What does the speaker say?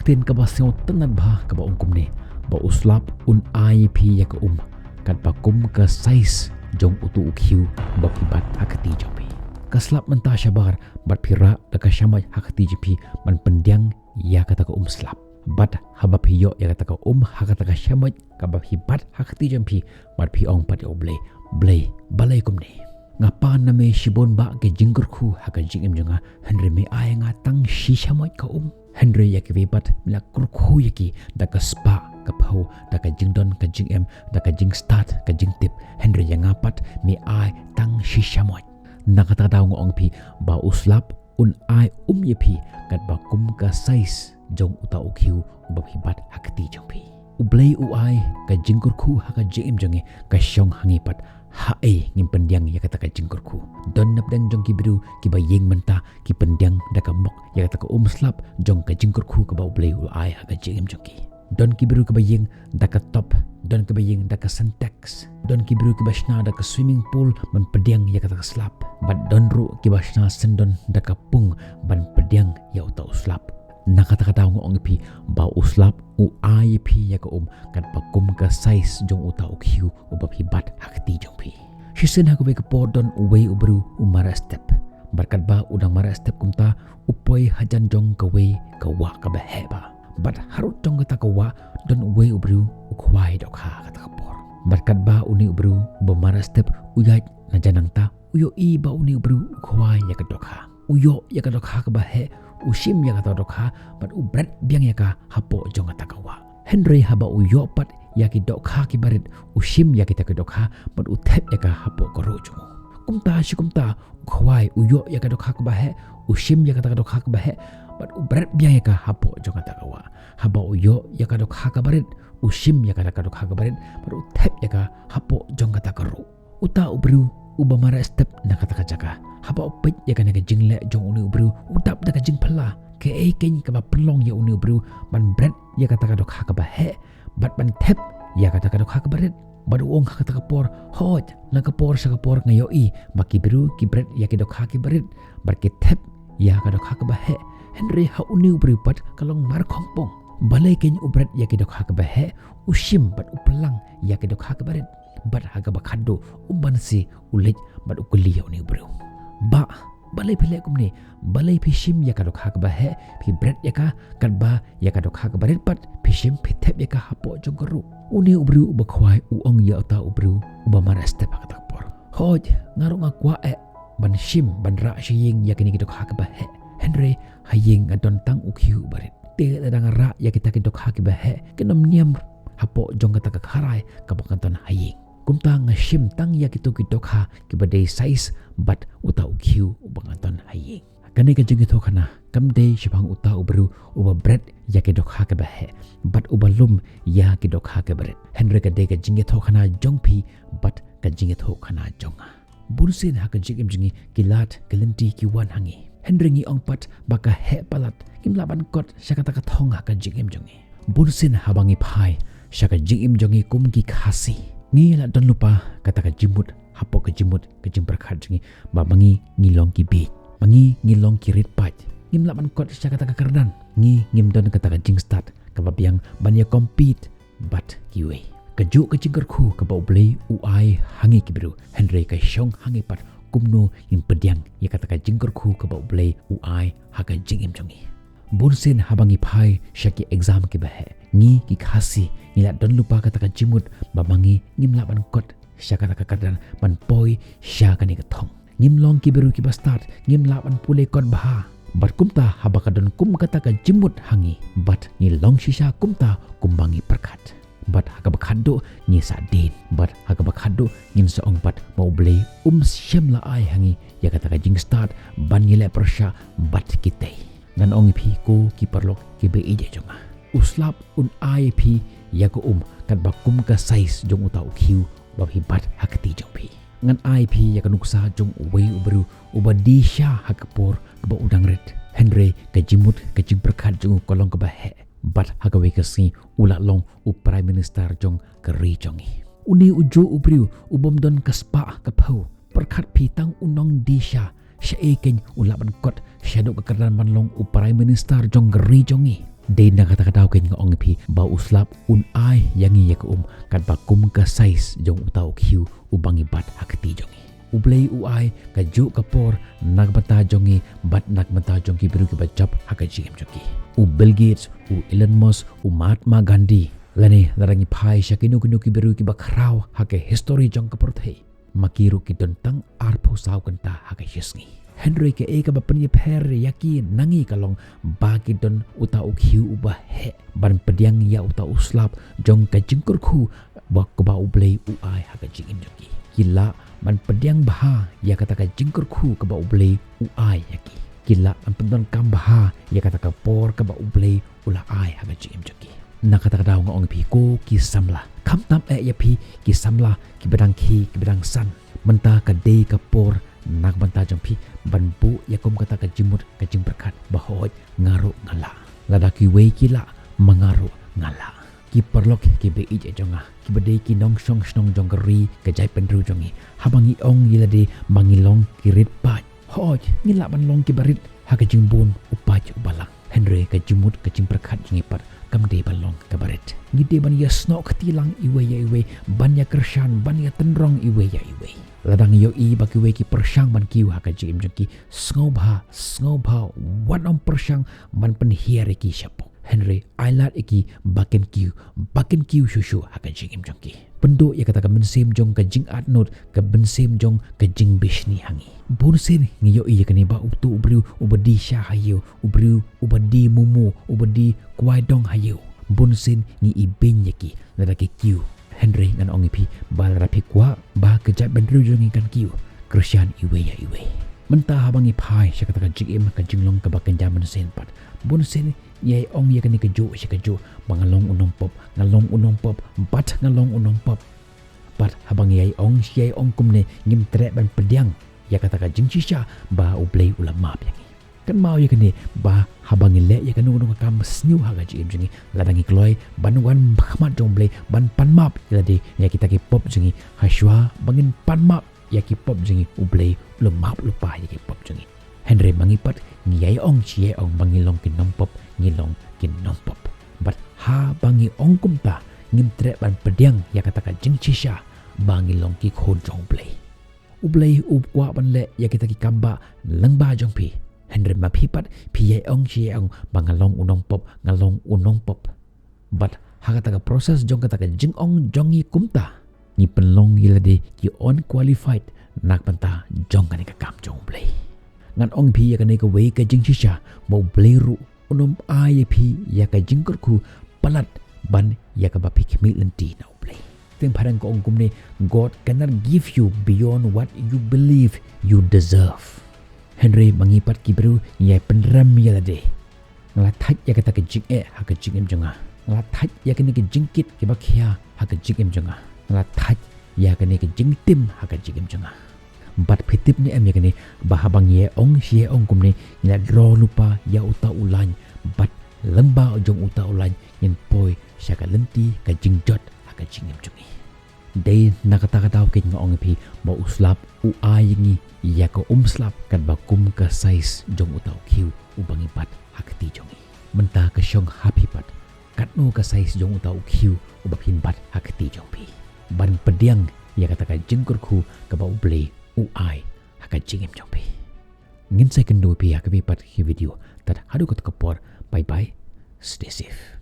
tin ka ba seo tanat ba ka ba ongkum ni ba uslap un IP ya ka kat ba kum ka size jong utu ukhiu ba pibat hakati jompi kaslap menta syabar bat pira da ka syamaj hakati jipi man pendiang ya kata ka slap bat haba piyo ya kata ka hakata ka syamaj ka ba hibat hakati jompi bat pi ong pat oble blay balai kum ni ngapa na me shibon ba ke jingkur khu haka jingem jonga henry me ay nga tang shi syamaj ka henry ya ke bat mila kur khu yaki da ka spa ka pau da ka jingdon ka jingem da ka jing start ka jing tip henry yang ngapat me ay tang shi syamaj nakata daw ngong pi ba uslap un ay ye pi kat ba kum ka size jong uta ukhiu ubab hibat hakti jong pi ublay uai ka jingkur khu haka jingem jonge ka syong hangipat hae ngim pendiang ya kata ka jingkur khu don napdang jong ki biru ki ba yeng menta ki pendiang da ka mok ya kata ka slap jong ka jingkur khu ka ba ublay uai haka jingem jong ki don ki biru ka ba yeng da ka top don ka ba yeng da ka syntax don ki biru ki ba shna da ka swimming pool man pendiang ya kata ka slap bat don ru ki ba shna sendon da ka pung ban pendiang ya uta slap nakata-kata ngong pi ba uslap u IP ya ka kat pakum ka size jong uta ukhiu ubab hibat hakti jong pi shisen ha ko be ka podon uwe ubru umara step barkat ba udang mara step kumta upoi hajan jong ka we ka wa ka ba heba bat harut jong ka wa don uwe ubru ukhwai dok ha kata ka por barkat ba uni ubru ubamara step uyaj na janang ta uyo I ba uni ubru ukhwai ya ka dok ha uyo ya ka dok ha ka ba he usim ya kata dokha bat ubrat biang ya ka hapo jong kata kawa henry haba uyo pat ya ki dokha ki barit usim ya kita ki dokha bat uthep ya ka hapo koro jumo kumta khwai uyo ya ka dokha ka bahe usim ya kata dokha ka bahe bat ubrat biang ya ka hapo jong kata kawa haba uyo ya ka dokha ka barit usim ya kata dokha ka barit bat uthep ya ka hapo jong kata koro uta ubru ubamara step na kata kajaka haba opet ya kan jingle jong uni ubru udap da jing phala ke ken ka ba pelong ya uni ubru ban bread ya kata ka dok ha ka ba he bat ban thep ya kata ka dok ha ka baret bad uong ha kata ka por hoj na ka por sa ka por ngayo I baki biru ki bread ya ki dok ha ki baret bar ki thep ya ka dok ha ka ba he henry ha uni ubru pat kalong mar khompong balai ken ubret ya ki dok ha ka ba he ushim bat upelang ya ki dok ha ka baret bat haga bakado umban si ulit bat ukuli ya uni ubru ba balai phile kumni balai phishim ya kadok hak ba he phi bread ya ka kadba ya kadok hak baret pat phishim phithep ya ka hapo jongru uni ubru bakhwai uong ya ta ubru ubamara step hak tak por hoj ngaru ngakwa ban shim ban ra shiying ya kini kidok hak ba he henry haying adon tang ukhiu baret te dang ra ya kita kidok hak ba he kenom niam hapo jong kata ka kharai kabakanton haying kumta ngashim tang ya kitu kidok ha kibadai size bat uta ukhiu ubangaton haying kani ka jingi thokana kamde shibang uta ubru uba bread ya kidok ha ka bahe bat ubalum ya kidok ha ka bret henry ka de ka jingi thokana jongpi bat ka jingi thokana jonga bursin ha ka jingi kilat kelinti ki wan hangi henry ngi ongpat baka he palat kimlaban kot shakata ka thonga ka jingim jongi bursin habangi phai shaka jingim jongi kumki khasi ngi la don lupa kata ka jimut hapo ka jimut ka jimpar khat jingi ba mangi ngilong ki bi mangi ngilong ki rit paj ngim la ban kot sya kata ka kardan ngi ngim don kata ka jing start ka ba biang ban ya compete but kiwe ka ju ka jingkar khu ka ba blei uai hangi ki biru henry ka shong hangi pat kumno in pediang ya kata ka jingkar khu ka ba blei uai ha ka jingim jongi bunsin habangi phai syaki exam ki bahe ngi ki khasi ngila don lupa kata ka jimut babangi ngim la ban kot sya kata ka kadan ban poi sya ka ni ka thong ngim long ki beru ki ba start ngim la ban pule kot baha bat kumta habaka don kum kata ka jimut hangi bat ngi long shisha kumta kumbangi perkat bat haga bakhado ngi sa din bat haga bakhado ngin sa ong bat mau blei syem la ai hangi ya kata ka jing start ban ngi le persya bat kitei ngan ong pi ko ki perlok ki be ije jonga uslap un IP ya ko kan bakum ka size jong uta ukhiu bab hibat hakti jong pi ngan IP ya kan uksa jong uwe ubru ubadisha hakapor ba udang red henry ka jimut ka jing perkhat jong kolong ka bahe bat hagawe ka si ula long u prime minister jong ka ri jongi uni ujo ubru ubom don ka spa ka phau perkhat pi tang unong disha syaiken ulaban kot shadow kekerdan manlong u prime minister jong geri jongi Day na kata-kataw ken nga ong pi ba uslap un ay yangi ya ka kat bakum ka size jong utaw kiu ubang ibat hakati jongi. Ublay uay ka ju kapor nagbata jongi bat nagbata jongi biru ki bajap hakaji em jongi. U Bill Gates, u Elon Musk, u Mahatma Gandhi lani larangi pai syakinu kinu ki biru ki bakraw hake history jong kaporthei. Makiru ki tentang arpo saw kanta hake yesngi. Henry ke eka bapani per yaki nangi kalong bagi don uta ukhiu ubah he ban pediang ya uta uslap jong ka jingkur khu ba ko ba ublei uai haka jingin joki kila ban pediang baha ya kata ka jingkur khu ka ba ublei uai yaki kila ban pendon kam baha ya kata ka por ka ba ublei ula ai haka jingin joki na kata ka daw nga ong pi ko ki samla kam tam ya pi ki samla ki bedang san menta ka dei ka por nak banta jong pi ban bu yakum kata ka jimut ka jing berkat bahoj ngaru ngala ladaki wei kila mangaru ngala ki perlok ki be ije jonga ki bede ki nong song snong jong kari ka jai penru jongi habangi ong yilade mangilong ki rit pa hoj ngila ban long ki barit ha ka jing bun upaj ubalang Henry ka jimut ka jing berkat jingi par kam de balong ka barit ngide ban ya snok tilang iwe ban ya kershan ban ya tendrong iwe ladang yo i baki weki persyang ban kiu haka jim jengki ngobha wan om persyang ban penhiar iki syapo Henry ailat iki baken kiu shushu haka jim jengki pendo ya kata ka mensim jong ka jing atnot ka bensim jong ka jing bishni hangi bonsen ngi yo i kani ba uktu ubru ubadi sha hayo ubru ubadi mumu ubadi kwai dong hayo bonsen ngi ibin yaki ladaki kiu Henry ngan ongi pi bal rapi kwa ba kejap bendru jongi kan kiu Christian iwe menta habangi pai syakata ka jim ka jinglong ka bakan jaman sen pat bon sen ye ong ye kani keju syakaju bangalong unong pop bat ngalong unong pop pat habangi ye ong kumne ngim tre ban pediang ya kata ka jing shisha ba ublei ulama yangi kan mau ya kani ba habangi le ya kanu nung kam sniu haga jim jingi ladangi kloi banwan khmat jomble ban panmap ladi ya kita ki pop jingi hashwa bangin panmap ya ki pop jingi ublei lemap lupa ya ki pop jingi Henry mangipat ngiyai ong chie ong bangilong ki nompop ngilong ki nompop bat ha bangi ong kumta ngim tre ban pediang ya kata ka jing chisha bangilong ki khon jomble ublei upwa ban le ya kita ki kamba langba jongpi Henry mapipat piyai ong chie ong bangalong unong pop but hakata ka proses jong kata ka jing ong jongi kumta ni penlong yilade ki on qualified nak panta jong kani ka kam jong play ngan ong pi ya kani ka wei ka jing shisha mo bleru unom ai pi ya ka jing ku palat ban ya ka ba pik mi lenti na play teng parang ko ong kumne God cannot give you beyond what you believe you deserve Henry mangipat kibru ye penram ya lade ngalathaj ya kata ke jing ha ke jing em jonga ngalathaj ya kini ke jingkit ke bakhia ha ke jing em jonga ngalathaj ya kini ke jing tim ha ke jing em jonga bat phitip ni em ya kini bahabang ye ong sie ong kumne ina dro lupa ya uta ulan bat lemba jong uta ulan yen poi syaka lenti ka jing jot ha ke jing em jongi dei nakata-kataw ket nga ong pi ba uslap u ayengi ya ko slap kan bakum ka size jong utaw kiu ubang ipat hakti jongi menta ka syong happy pat katno ka size jong utaw kiu ubapin bat hakti jongpi ban pediang ya kata ka jingkur khu ka ba ublei u ai haka jingem jongpi ngin second do pi hakapi pat hi video tat hadu ko kapor bye bye stay safe